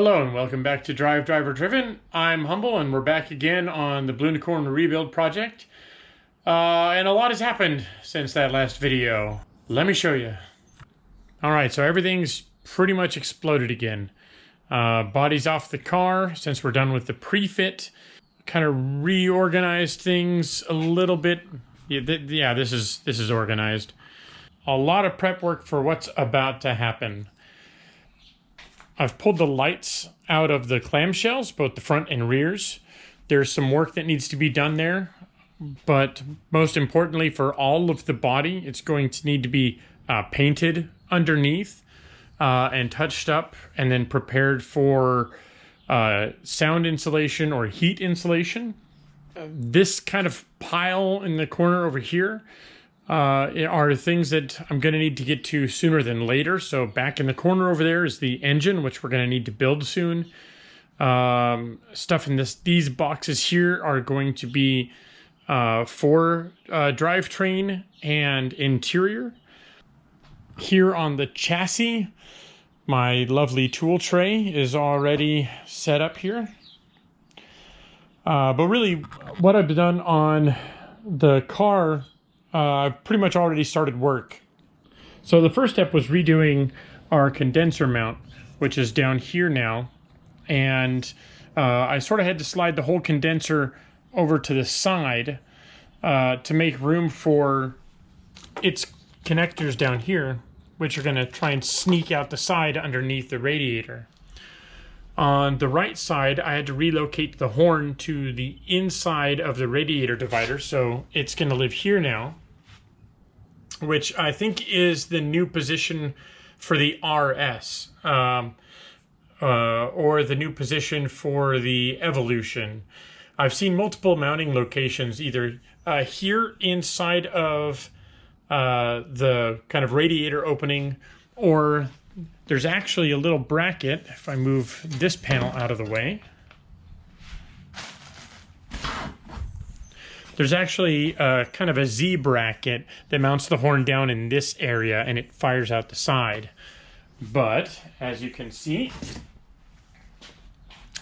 Hello and welcome back to DriveDriverDriven. I'm Humble and we're back again on the Blunicorn rebuild project. And a lot has happened since that last video. Let me show you. Alright, so everything's pretty much exploded again. Body's off the car since we're done with the pre-fit. Kind of reorganized things a little bit. Yeah, this is organized. A lot of prep work for what's about to happen. I've pulled the lights out of the clamshells, both the front and rears. There's some work that needs to be done there, but most importantly for all of the body, it's going to need to be painted underneath and touched up and then prepared for sound insulation or heat insulation. This kind of pile in the corner over here are things that I'm going to need to get to sooner than later. So back in the corner over there is the engine, which we're going to need to build soon. Stuff in these boxes here are going to be for drivetrain and interior. Here on the chassis, my lovely tool tray is already set up here. But really, what I've done on the car, I've pretty much already started work. So the first step was redoing our condenser mount, which is down here now. And I sort of had to slide the whole condenser over to the side to make room for its connectors down here, which are going to try and sneak out the side underneath the radiator. On the right side, I had to relocate the horn to the inside of the radiator divider, so it's going to live here now, which I think is the new position for the RS, or the new position for the Evolution. I've seen multiple mounting locations, either here inside of the kind of radiator opening, or there's actually a little bracket, if I move this panel out of the way. There's actually kind of a Z bracket that mounts the horn down in this area and it fires out the side. But, as you can see,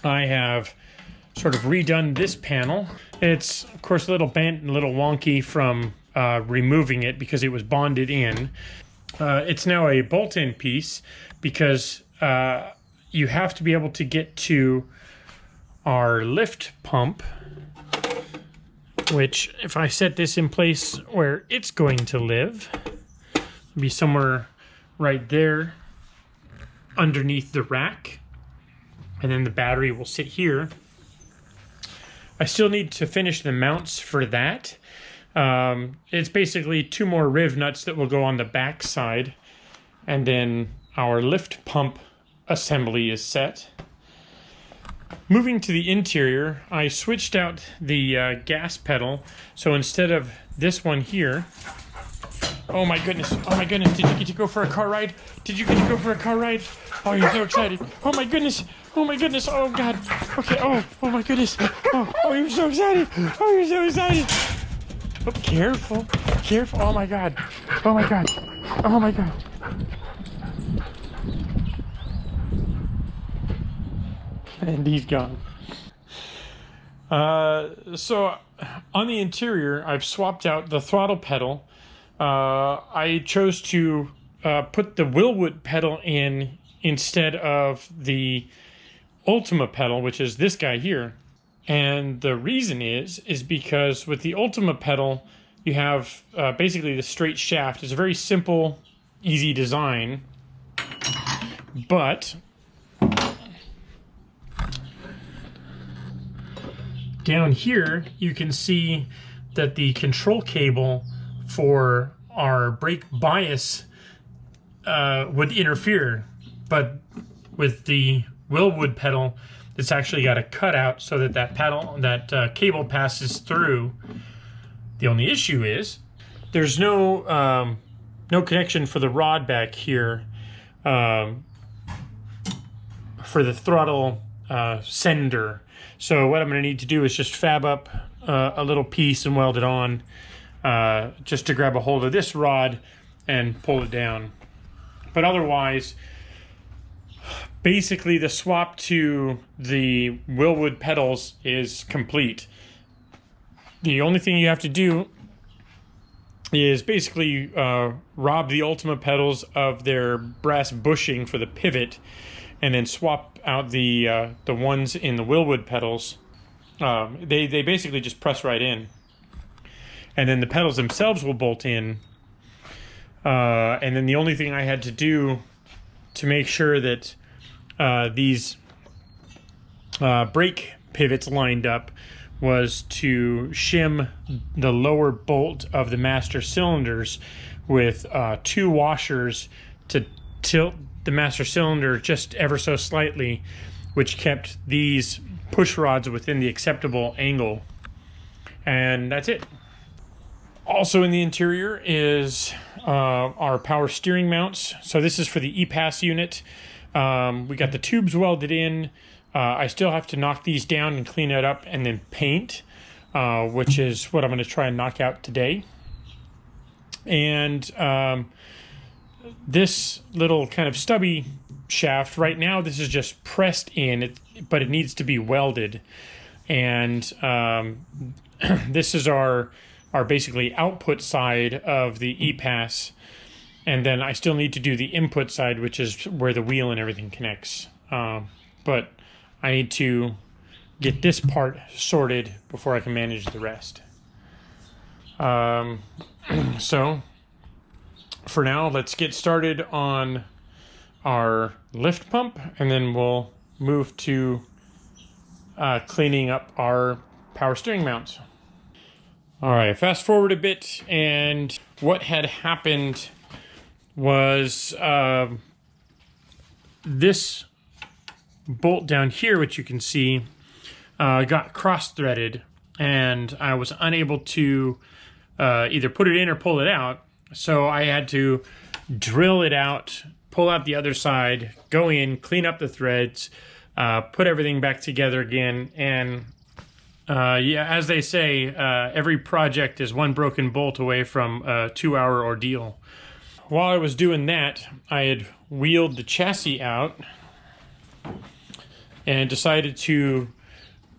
I have sort of redone this panel. It's, of course, a little bent and a little wonky from removing it because it was bonded in. It's now a bolt-in piece because you have to be able to get to our lift pump, which, if I set this in place where it's going to live, it'll be somewhere right there underneath the rack, and then the battery will sit here. I still need to finish the mounts for that. It's basically 2 more riv nuts that will go on the back side, and then our lift pump assembly is set. Moving to the interior, I switched out the gas pedal, so instead of this one here, oh my goodness, did you get to go for a car ride? Did you get to go for a car ride? Oh, you're so excited. Oh my goodness, oh god, okay, oh my goodness, oh, you're so excited, Oh, careful, oh my god. And he's gone. So on the interior, I've swapped out the throttle pedal. I chose to put the Wilwood pedal in instead of the Ultima pedal, which is this guy here. And the reason is because with the Ultima pedal, you have basically the straight shaft. It's a very simple, easy design, but down here you can see that the control cable for our brake bias would interfere, but with the Wilwood pedal, it's actually got a cutout so that that cable passes through. The only issue is there's no connection for the rod back here for the throttle sender. So what I'm going to need to do is just fab up a little piece and weld it on just to grab a hold of this rod and pull it down. But otherwise, basically the swap to the Willwood pedals is complete. The only thing you have to do is basically rob the Ultima pedals of their brass bushing for the pivot, and then swap out the ones in the Willwood pedals. They basically just press right in, and then the pedals themselves will bolt in. And then the only thing I had to do to make sure that these brake pivots lined up was to shim the lower bolt of the master cylinders with 2 washers to tilt the master cylinder just ever so slightly, which kept these push rods within the acceptable angle. And that's it. Also in the interior is our power steering mounts. So this is for the EPAS unit. We got the tubes welded in. I still have to knock these down and clean it up and then paint, which is what I'm going to try and knock out today. And this little kind of stubby shaft, right now this is just pressed in, but it needs to be welded. And this is our basically output side of the EPAS. And then I still need to do the input side, which is where the wheel and everything connects. But I need to get this part sorted before I can manage the rest. So for now, let's get started on our lift pump, and then we'll move to cleaning up our power steering mounts. All right, fast forward a bit, and what had happened was this bolt down here, which you can see, got cross-threaded, and I was unable to either put it in or pull it out. So I had to drill it out, pull out the other side, go in, clean up the threads, put everything back together again. And yeah, as they say, every project is one broken bolt away from a 2-hour ordeal. While I was doing that, I had wheeled the chassis out and decided to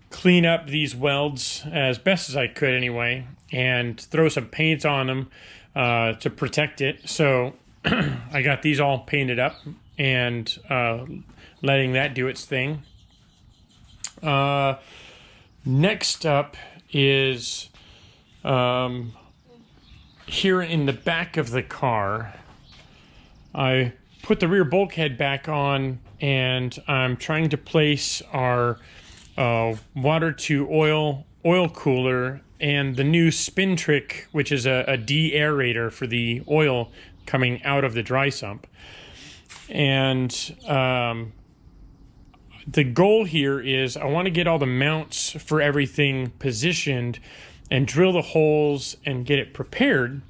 clean up these welds as best as I could anyway, and throw some paint on them to protect it. So I got these all painted up and letting that do its thing. Next up is here in the back of the car, I put the rear bulkhead back on, and I'm trying to place our water to oil cooler and the new spin trick, which is a de-aerator for the oil coming out of the dry sump. And the goal here is I want to get all the mounts for everything positioned and drill the holes and get it prepared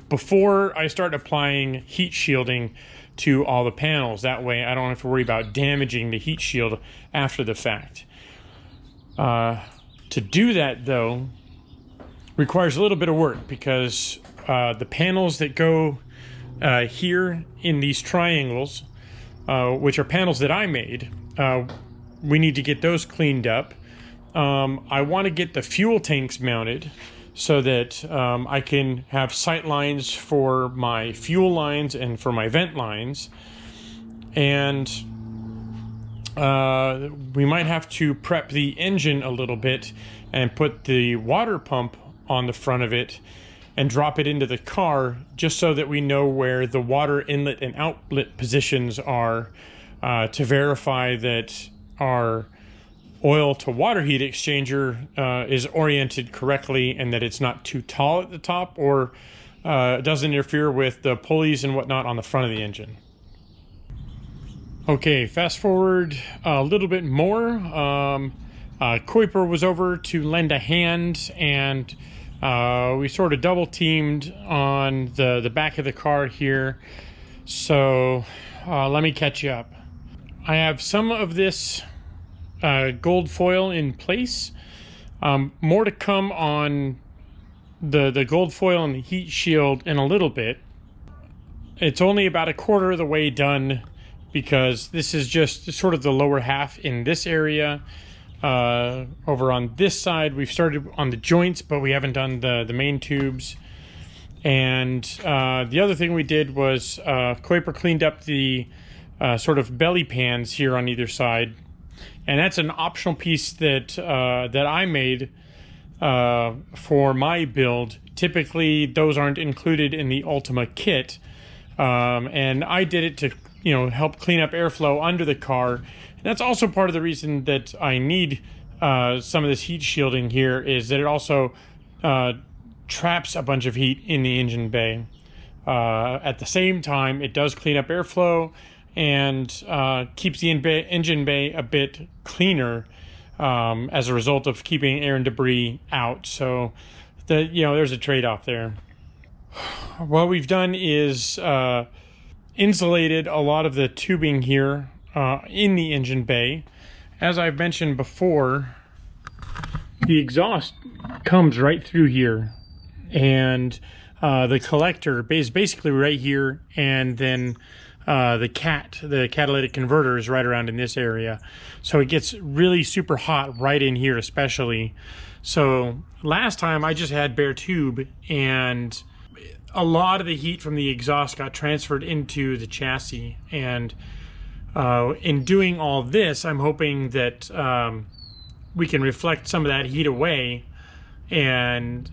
before I start applying heat shielding to all the panels. That way I don't have to worry about damaging the heat shield after the fact. To do that, though, requires a little bit of work, because the panels that go here in these triangles, which are panels that I made, we need to get those cleaned up. I want to get the fuel tanks mounted so that I can have sight lines for my fuel lines and for my vent lines. And we might have to prep the engine a little bit and put the water pump on the front of it and drop it into the car, just so that we know where the water inlet and outlet positions are, to verify that our oil to water heat exchanger is oriented correctly, and that it's not too tall at the top, or doesn't interfere with the pulleys and whatnot on the front of the engine. Okay, fast forward a little bit more. Kuiper was over to lend a hand, and we sort of double teamed on the back of the car here. So let me catch you up. I have some of this gold foil in place. More to come on the gold foil and the heat shield in a little bit. It's only about a quarter of the way done because this is just sort of the lower half in this area. Over on this side, we've started on the joints, but we haven't done the main tubes. And the other thing we did was Kuiper cleaned up the sort of belly pans here on either side. And that's an optional piece that I made for my build. Typically, those aren't included in the Ultima kit. And I did it to, help clean up airflow under the car. And that's also part of the reason that I need some of this heat shielding here, is that it also traps a bunch of heat in the engine bay. At the same time, it does clean up airflow and keeps the engine bay a bit cleaner as a result of keeping air and debris out. So, there's a trade-off there. What we've done is insulated a lot of the tubing here in the engine bay. As I've mentioned before, the exhaust comes right through here, and the collector is basically right here, and then the catalytic converter is right around in this area. So it gets really super hot right in here especially. So last time I just had bare tube, and a lot of the heat from the exhaust got transferred into the chassis. And in doing all this, I'm hoping that we can reflect some of that heat away and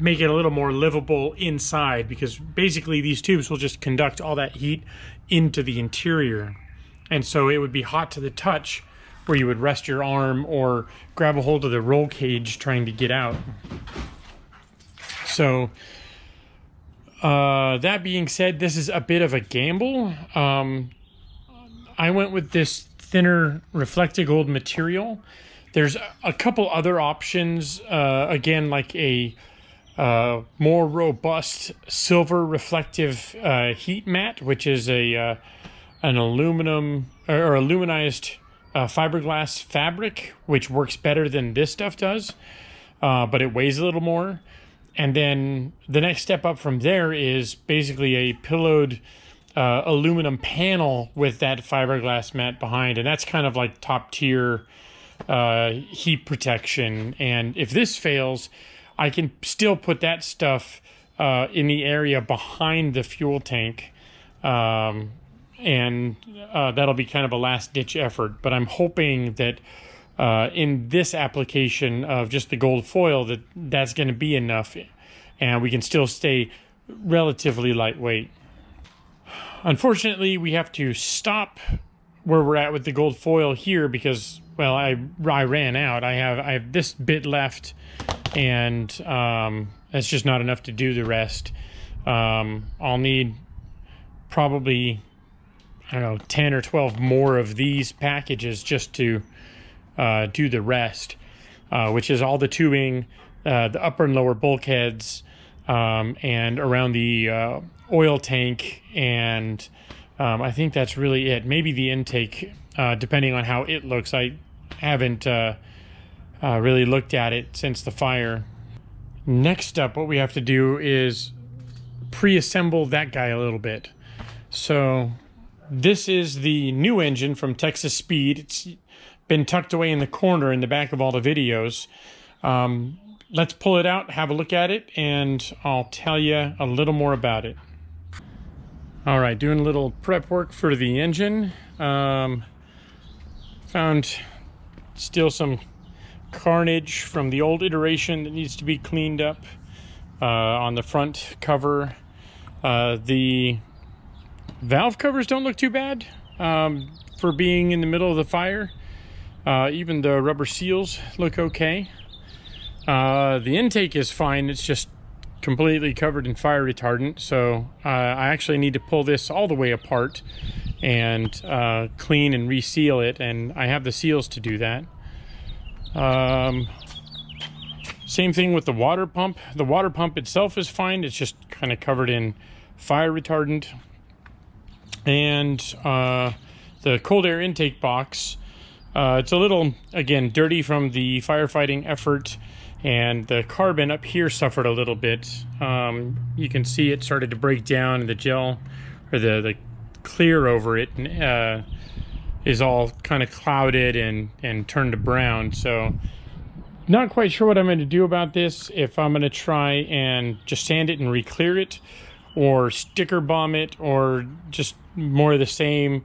make it a little more livable inside, because basically these tubes will just conduct all that heat into the interior. And so it would be hot to the touch where you would rest your arm or grab a hold of the roll cage trying to get out. So that being said, this is a bit of a gamble. I went with this thinner Reflecti-Gold material. There's a couple other options, again, like a more robust silver reflective heat mat, which is an aluminum or aluminized fiberglass fabric, which works better than this stuff does, but it weighs a little more. And then the next step up from there is basically a pillowed aluminum panel with that fiberglass mat behind, and that's kind of like top tier heat protection. And if this fails, I can still put that stuff in the area behind the fuel tank, and that'll be kind of a last-ditch effort. But I'm hoping that in this application of just the gold foil, that's going to be enough, and we can still stay relatively lightweight. Unfortunately, we have to stop where we're at with the gold foil here because, well, I ran out. I have this bit left, and that's just not enough to do the rest. I'll need probably, I don't know, 10 or 12 more of these packages just to do the rest, which is all the tubing, the upper and lower bulkheads, and around the oil tank, and I think that's really it. Maybe the intake, depending on how it looks. I haven't really looked at it since the fire. Next up, what we have to do is pre-assemble that guy a little bit. So this is the new engine from Texas Speed. It's been tucked away in the corner in the back of all the videos. Let's pull it out, have a look at it, and I'll tell you a little more about it. All right, doing a little prep work for the engine. Found still some carnage from the old iteration that needs to be cleaned up on the front cover. The valve covers don't look too bad for being in the middle of the fire. Even the rubber seals look okay. The intake is fine. It's just completely covered in fire retardant, so I actually need to pull this all the way apart and clean and reseal it, and I have the seals to do that. Same thing with the water pump. The water pump itself is fine. It's just kind of covered in fire retardant. And the cold air intake box, it's a little, again, dirty from the firefighting effort, and the carbon up here suffered a little bit. You can see it started to break down, and the gel, or the clear over it and is all kind of clouded and turned to brown. So not quite sure what I'm going to do about this, if I'm going to try and just sand it and re-clear it, or sticker bomb it, or just more of the same,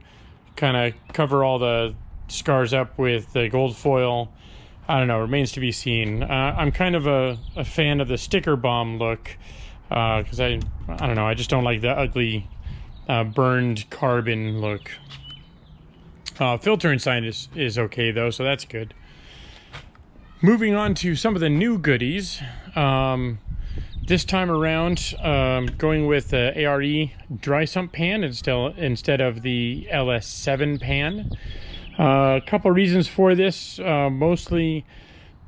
kind of cover all the scars up with the gold foil. I don't know, remains to be seen. I'm kind of a fan of the sticker bomb look, because I don't know, I just don't like the ugly burned carbon look. Filter inside is okay though, so that's good. Moving on to some of the new goodies. This time around, going with the ARE dry sump pan instead of the LS7 pan. A couple reasons for this. Mostly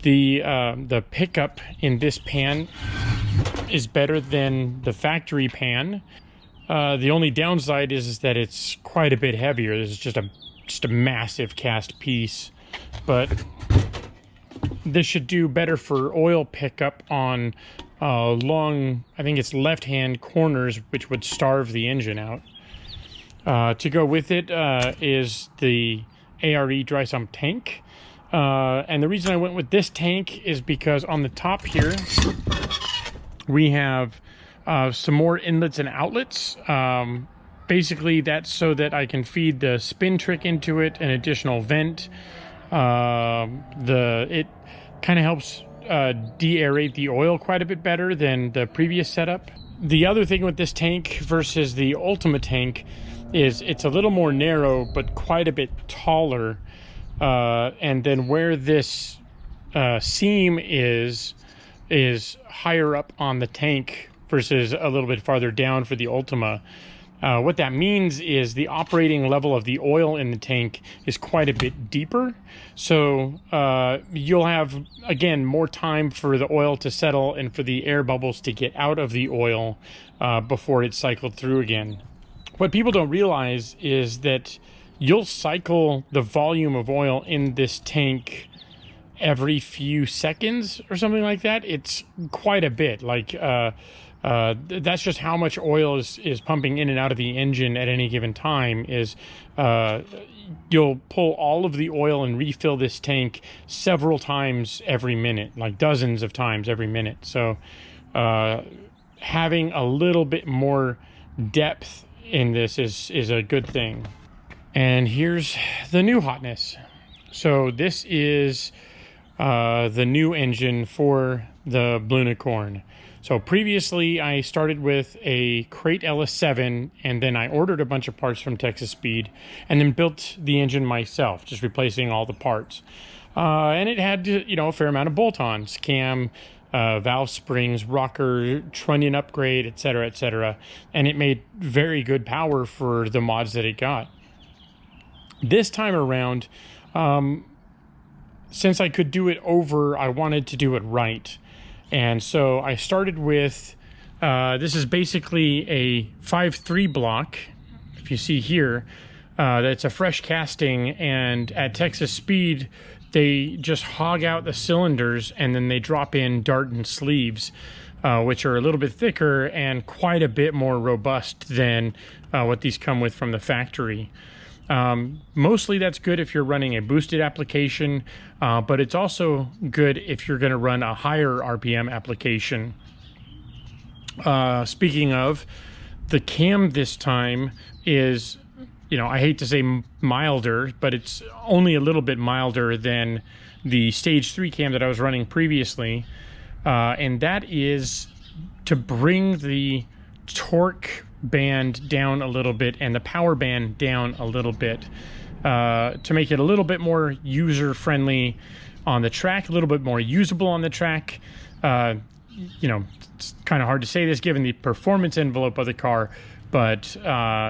the pickup in this pan is better than the factory pan. The only downside is that it's quite a bit heavier. This is just a massive cast piece, but this should do better for oil pickup on long, I think it's left-hand corners, which would starve the engine out. To go with it is the ARE dry sump tank. And the reason I went with this tank is because on the top here, we have some more inlets and outlets. Basically, that's so that I can feed the spin trick into it, an additional vent. It kind of helps de-aerate the oil quite a bit better than the previous setup. The other thing with this tank versus the Ultima tank is it's a little more narrow, but quite a bit taller. And then where this seam is higher up on the tank versus a little bit farther down for the Ultima. What that means is the operating level of the oil in the tank is quite a bit deeper. So you'll have, again, more time for the oil to settle and for the air bubbles to get out of the oil before it's cycled through again. What people don't realize is that you'll cycle the volume of oil in this tank every few seconds or something like that. It's quite a bit. Like, that's just how much oil is pumping in and out of the engine at any given time. You'll pull all of the oil and refill this tank several times every minute, like dozens of times every minute. So having a little bit more depth in this is a good thing. And here's the new hotness. So this is the new engine for the Blunicorn. So previously I started with a crate LS7, and then I ordered a bunch of parts from Texas Speed and then built the engine myself, just replacing all the parts. And it had, a fair amount of bolt-ons, cam, valve springs, rocker, trunnion upgrade, etc., etc. And it made very good power for the mods that it got. This time around, since I could do it over, I wanted to do it right. And so I started with, this is basically a 5.3 block, if you see here, that's a fresh casting, and at Texas Speed, they just hog out the cylinders and then they drop in dart and sleeves, which are a little bit thicker and quite a bit more robust than what these come with from the factory. Mostly that's good if you're running a boosted application, but it's also good if you're going to run a higher RPM application. Speaking of, the cam this time is, I hate to say milder, but it's only a little bit milder than the stage 3 cam that I was running previously. And that is to bring the torque band down a little bit and the power band down a little bit, to make it a little bit more user friendly on the track, a little bit more usable on the track. It's kind of hard to say this given the performance envelope of the car, but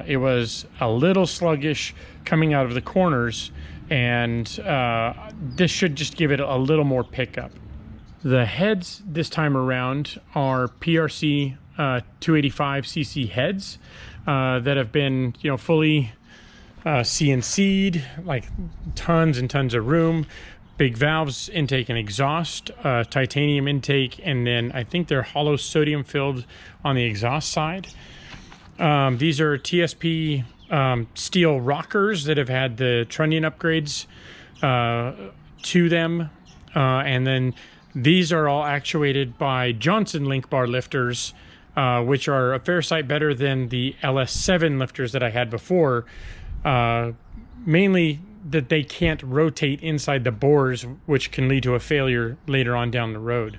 it was a little sluggish coming out of the corners, and this should just give it a little more pickup. The heads this time around are PRC 285cc heads that have been, fully CNC'd, like tons and tons of room, big valves, intake and exhaust, titanium intake, and then I think they're hollow sodium filled on the exhaust side. These are TSP steel rockers that have had the trunnion upgrades to them. And then these are all actuated by Johnson link bar lifters, which are a fair sight better than the LS7 lifters that I had before. Mainly that they can't rotate inside the bores, which can lead to a failure later on down the road.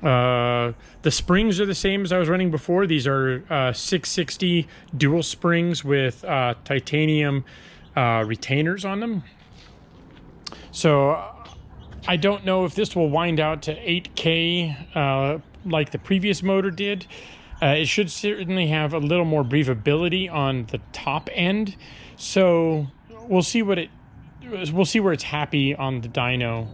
The springs are the same as I was running before. These are 660 dual springs with titanium retainers on them. So I don't know if this will wind out to 8K like the previous motor did. It should certainly have a little more breathability on the top end. So we'll see where it's happy on the dyno.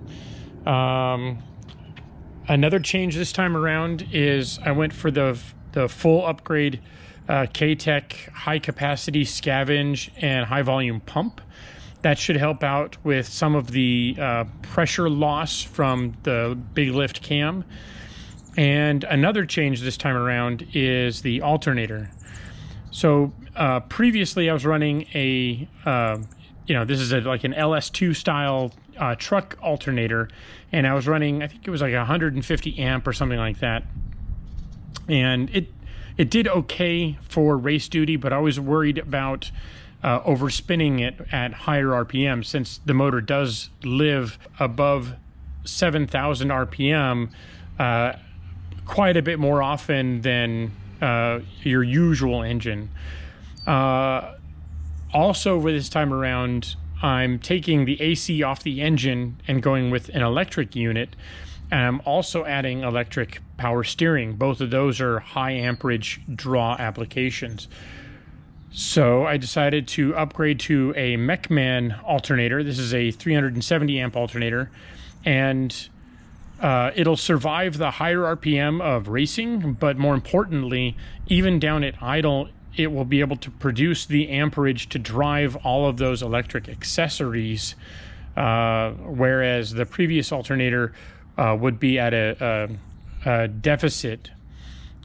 Another change this time around is I went for the full upgrade K-Tech high capacity scavenge and high volume pump. That should help out with some of the pressure loss from the big lift cam. And another change this time around is the alternator. So previously I was running a, this is like an LS2 style truck alternator, and I was running, I think it was like 150 amp or something like that. And it did okay for race duty, but I was worried about overspinning it at higher RPM, since the motor does live above 7,000 RPM quite a bit more often than your usual engine. Also, for this time around, I'm taking the AC off the engine and going with an electric unit, and I'm also adding electric power steering. Both of those are high amperage draw applications. So I decided to upgrade to a Mechman alternator. This is a 370 amp alternator, and it'll survive the higher RPM of racing, but more importantly, even down at idle, it will be able to produce the amperage to drive all of those electric accessories, whereas the previous alternator would be at a deficit,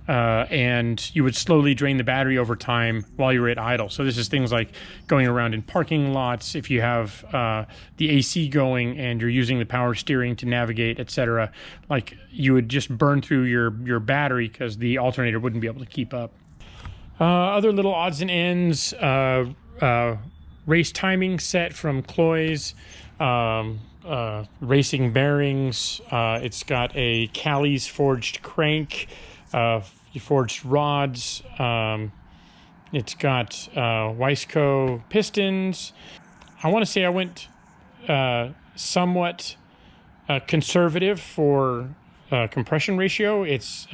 and you would slowly drain the battery over time while you're at idle. So this is things like going around in parking lots, if you have the AC going and you're using the power steering to navigate, etc. Like, you would just burn through your battery because the alternator wouldn't be able to keep up. Other little odds and ends, race timing set from Cloy's, racing bearings. It's got a Cali's forged crank, forged rods. It's got Wiseco pistons. I want to say I went somewhat conservative for compression ratio. It's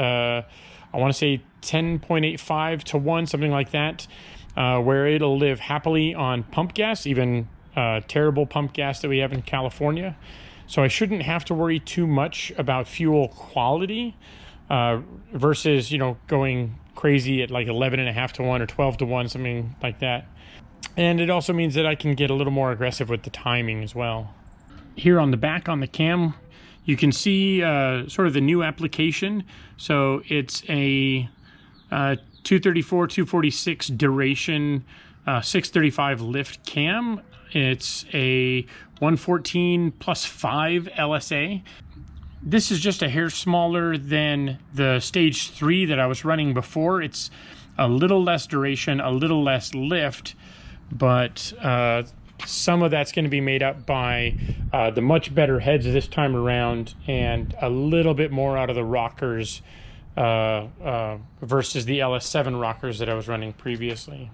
I want to say 10.85 to 1, something like that, where it'll live happily on pump gas, even terrible pump gas that we have in California. So I shouldn't have to worry too much about fuel quality versus, going crazy at like 11.5 to 1 or 12 to 1, something like that. And it also means that I can get a little more aggressive with the timing as well. Here on the back on the cam, you can see sort of the new application. So it's a 234, 246 duration, 635 lift cam. It's a 114 plus 5 LSA. This is just a hair smaller than the stage 3 that I was running before. It's a little less duration, a little less lift, but some of that's going to be made up by the much better heads this time around, and a little bit more out of the rockers versus the LS7 rockers that I was running previously.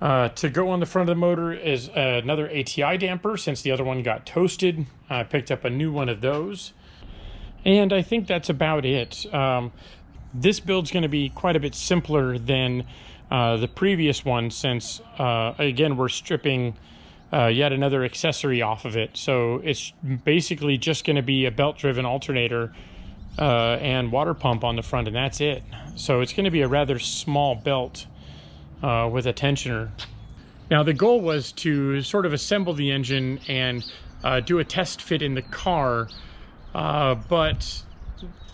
To go on the front of the motor is another ATI damper, since the other one got toasted. I picked up a new one of those. And I think that's about it. This build's going to be quite a bit simpler than the previous one, since, again, we're stripping yet another accessory off of it. So it's basically just going to be a belt-driven alternator and water pump on the front, and that's it. So it's going to be a rather small belt with a tensioner. Now, the goal was to sort of assemble the engine and do a test fit in the car, but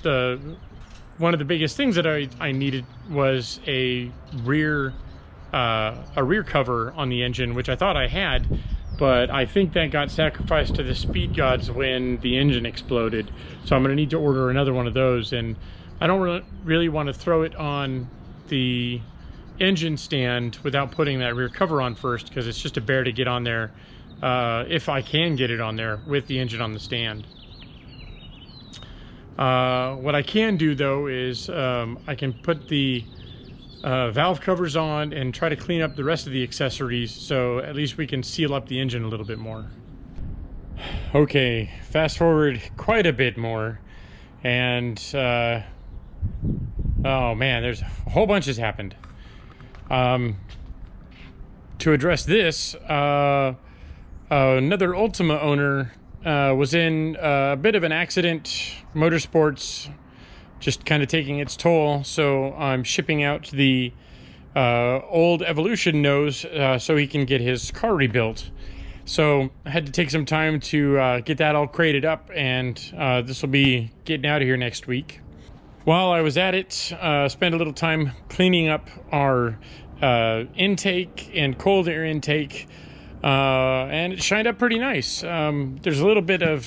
one of the biggest things that I needed was a rear a rear cover on the engine, which I thought I had, but I think that got sacrificed to the speed gods when the engine exploded. So I'm going to need to order another one of those, and I don't really want to throw it on the engine stand without putting that rear cover on first, because it's just a bear to get on there, if I can get it on there with the engine on the stand. What I can do though is I can put the valve covers on and try to clean up the rest of the accessories, so at least we can seal up the engine a little bit more. Okay, fast forward quite a bit more, and oh man, there's a whole bunch has happened. To address this, another Ultima owner was in a bit of an accident, motorsports just kind of taking its toll, so I'm shipping out the old Evolution nose so he can get his car rebuilt. So I had to take some time to get that all crated up, and this will be getting out of here next week. While I was at it, spent a little time cleaning up our intake and cold air intake, and it shined up pretty nice. There's a little bit of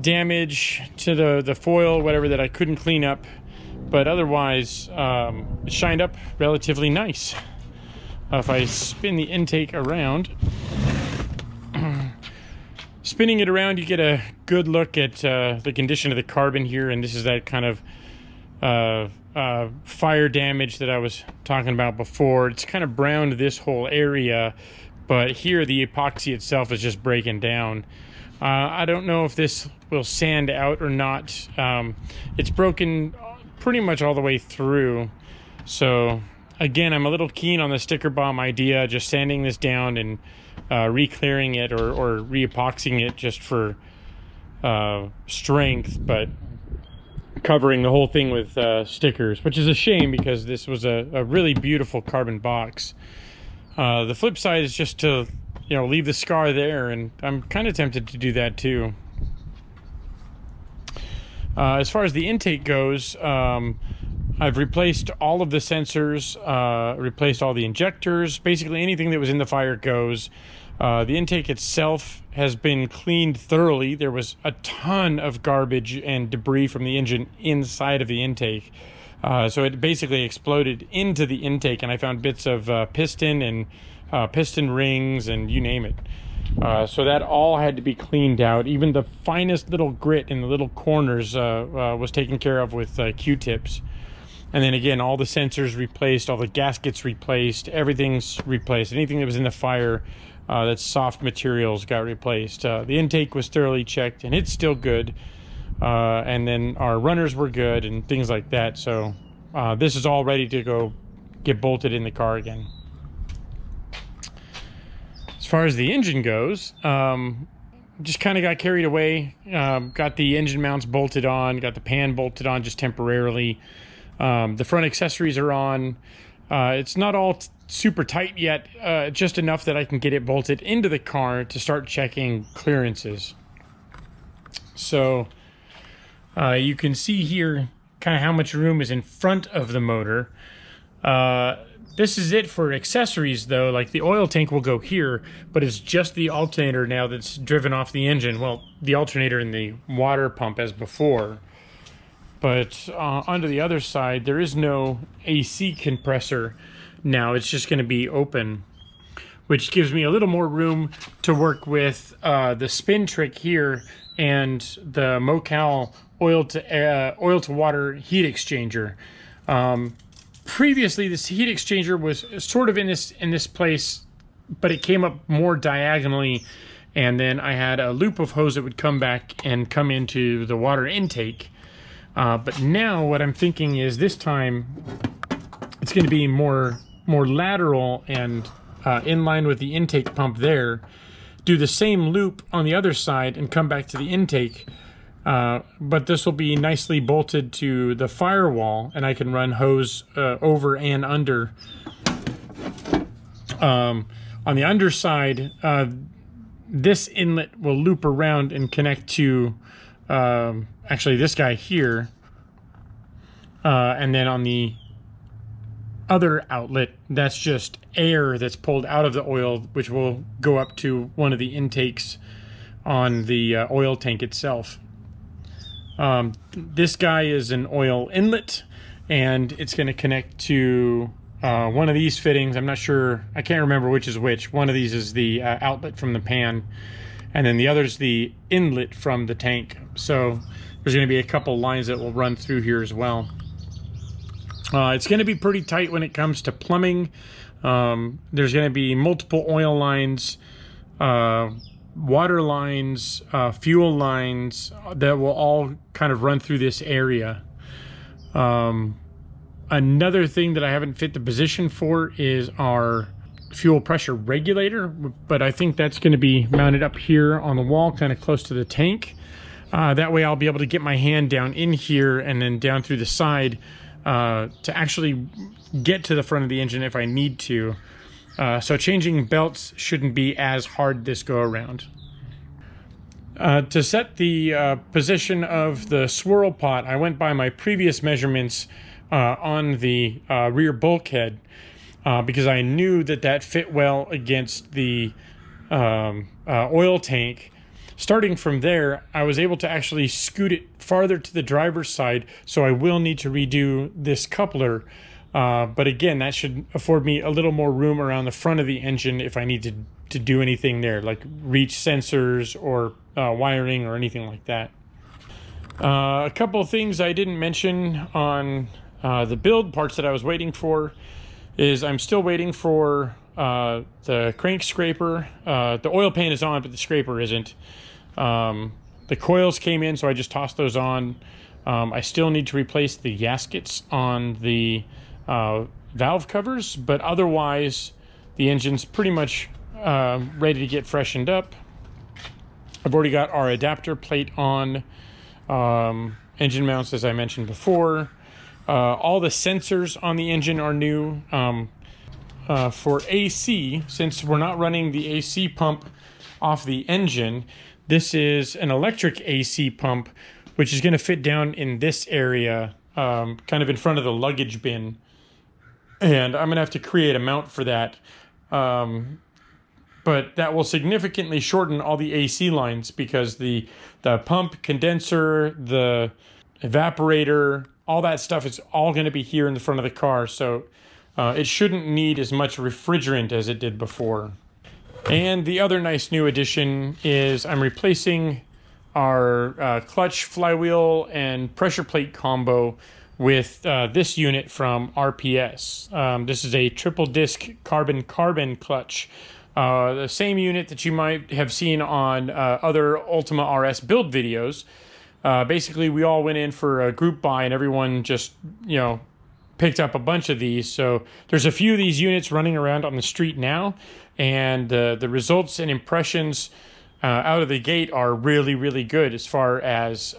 damage to the foil, whatever, that I couldn't clean up, but otherwise it shined up relatively nice. If I spin the intake around, spinning it around, you get a good look at the condition of the carbon here, and this is that kind of fire damage that I was talking about before. It's kind of browned this whole area, but here the epoxy itself is just breaking down. I don't know if this will sand out or not. It's broken pretty much all the way through, so again, I'm a little keen on the sticker bomb idea, just sanding this down and re-clearing it or re-epoxying it just for strength, but covering the whole thing with stickers, which is a shame because this was a really beautiful carbon box. The flip side is just to, you know, leave the scar there, and I'm kind of tempted to do that too. As far as the intake goes, I've replaced all of the sensors, replaced all the injectors, basically anything that was in the fire goes. The intake itself has been cleaned thoroughly. There was a ton of garbage and debris from the engine inside of the intake. So it basically exploded into the intake, and I found bits of piston and piston rings and you name it. So that all had to be cleaned out. Even the finest little grit in the little corners was taken care of with Q-tips. And then again, all the sensors replaced, all the gaskets replaced, everything's replaced. Anything that was in the fire that's soft materials got replaced. The intake was thoroughly checked, and it's still good. And then our runners were good and things like that. So this is all ready to go get bolted in the car again. As far as the engine goes, just kind of got carried away. Got the engine mounts bolted on, got the pan bolted on just temporarily. The front accessories are on. It's not all super tight yet, just enough that I can get it bolted into the car to start checking clearances. So you can see here kind of how much room is in front of the motor. This is it for accessories though. Like the oil tank will go here, but it's just the alternator now that's driven off the engine. Well, the alternator and the water pump as before. But onto the other side, there is no AC compressor now. It's just going to be open, which gives me a little more room to work with the spin trick here and the Mocal oil to water heat exchanger. Previously, this heat exchanger was sort of in this place, but it came up more diagonally, and then I had a loop of hose that would come back and come into the water intake. But now what I'm thinking is this time it's going to be more lateral and in line with the intake pump there. Do the same loop on the other side and come back to the intake. But this will be nicely bolted to the firewall, and I can run hose over and under. On the underside, this inlet will loop around and connect to actually this guy here, and then on the other outlet, that's just air that's pulled out of the oil, which will go up to one of the intakes on the oil tank itself. This guy is an oil inlet, and it's going to connect to one of these fittings. I'm not sure, I can't remember which is which. One of these is the outlet from the pan, and then the other is the inlet from the tank. So there's going to be a couple lines that will run through here as well. It's going to be pretty tight when it comes to plumbing. There's going to be multiple oil lines, water lines, fuel lines that will all kind of run through this area. Another thing that I haven't fit the position for is our fuel pressure regulator, but I think that's going to be mounted up here on the wall, kind of close to the tank. That way I'll be able to get my hand down in here and then down through the side to actually get to the front of the engine if I need to. So changing belts shouldn't be as hard this go around. To set the position of the swirl pot, I went by my previous measurements on the rear bulkhead because I knew that that fit well against the oil tank. Starting from there, I was able to actually scoot it farther to the driver's side, so I will need to redo this coupler. But again, that should afford me a little more room around the front of the engine if I need to do anything there, like reach sensors or wiring or anything like that. A couple of things I didn't mention on the build parts that I was waiting for is I'm still waiting for the crank scraper. The oil pan is on, but the scraper isn't. The coils came in, so I just tossed those on. I still need to replace the gaskets on the valve covers, but otherwise the engine's pretty much ready to get freshened up. I've already got our adapter plate on, engine mounts as I mentioned before. All the sensors on the engine are new. For AC, since we're not running the AC pump off the engine, this is an electric AC pump, which is going to fit down in this area, kind of in front of the luggage bin. And I'm going to have to create a mount for that. But that will significantly shorten all the AC lines because the pump, condenser, the evaporator, all that stuff is all going to be here in the front of the car. So it shouldn't need as much refrigerant as it did before. And the other nice new addition is I'm replacing our clutch, flywheel, and pressure plate combo with this unit from RPS. This is a triple disc carbon-carbon clutch. The same unit that you might have seen on other Ultima RS build videos. Basically, we all went in for a group buy and everyone just, picked up a bunch of these. So there's a few of these units running around on the street now, and the results and impressions out of the gate are really, really good as far as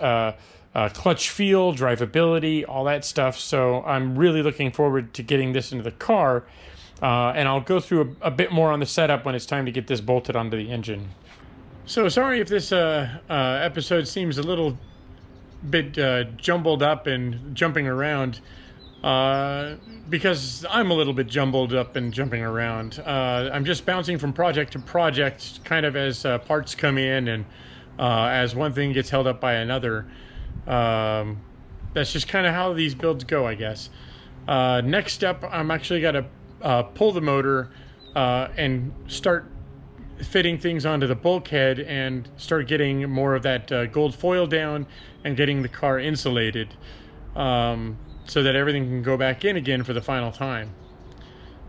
clutch feel, drivability, all that stuff. So I'm really looking forward to getting this into the car, and I'll go through a bit more on the setup when it's time to get this bolted onto the engine. So sorry if this episode seems a little bit jumbled up and jumping around, because I'm a little bit jumbled up and jumping around. I'm just bouncing from project to project, kind of as parts come in and as one thing gets held up by another. That's just kind of how these builds go, I guess. Next up, I'm actually got to pull the motor and start fitting things onto the bulkhead and start getting more of that gold foil down and getting the car insulated. So that everything can go back in again for the final time.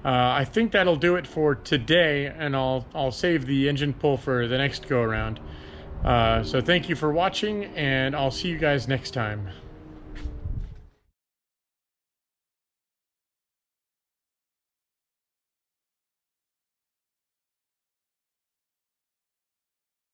I think that'll do it for today, and I'll save the engine pull for the next go around. So thank you for watching, and I'll see you guys next time.